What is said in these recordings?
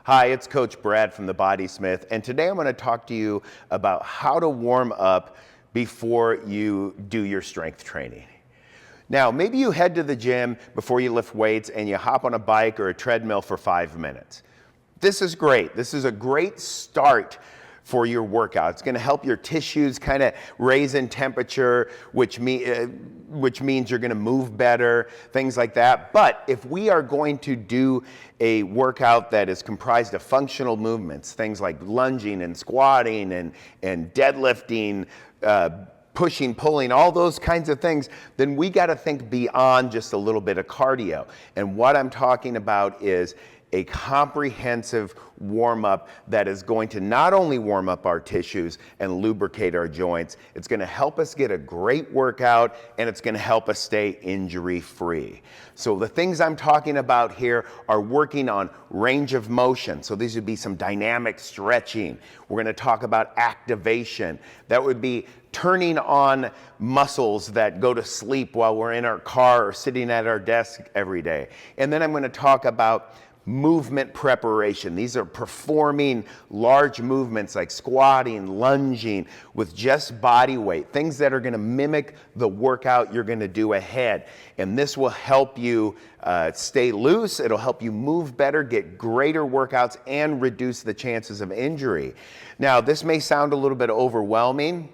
Hi, it's Coach Brad from the Bodysmith, and today I'm going to talk to you about how to warm up before you do your strength training. Now, maybe you head to the gym before you lift weights and you hop on a bike or a treadmill for 5 minutes. This is great. This is a great start for your workout. It's going to help your tissues kind of raise in temperature, which means you're going to move better, things like that. But if we are going to do a workout that is comprised of functional movements, things like lunging and squatting and deadlifting, pushing, pulling, all those kinds of things, then we got to think beyond just a little bit of cardio. And what I'm talking about is a comprehensive warm-up that is going to not only warm up our tissues and lubricate our joints, it's going to help us get a great workout, and it's going to help us stay injury-free. So the things I'm talking about here are working on range of motion. So these would be some dynamic stretching. We're going to talk about activation. That would be turning on muscles that go to sleep while we're in our car or sitting at our desk every day. And then I'm going to talk about movement preparation. These are performing large movements like squatting, lunging with just body weight, things that are going to mimic the workout you're going to do ahead. And this will help you stay loose. It'll help you move better, get greater workouts, and reduce the chances of injury. Now, this may sound a little bit overwhelming,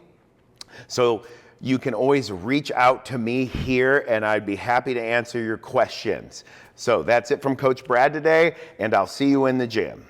so you can always reach out to me here and I'd be happy to answer your questions. So that's it from Coach Brad today, and I'll see you in the gym.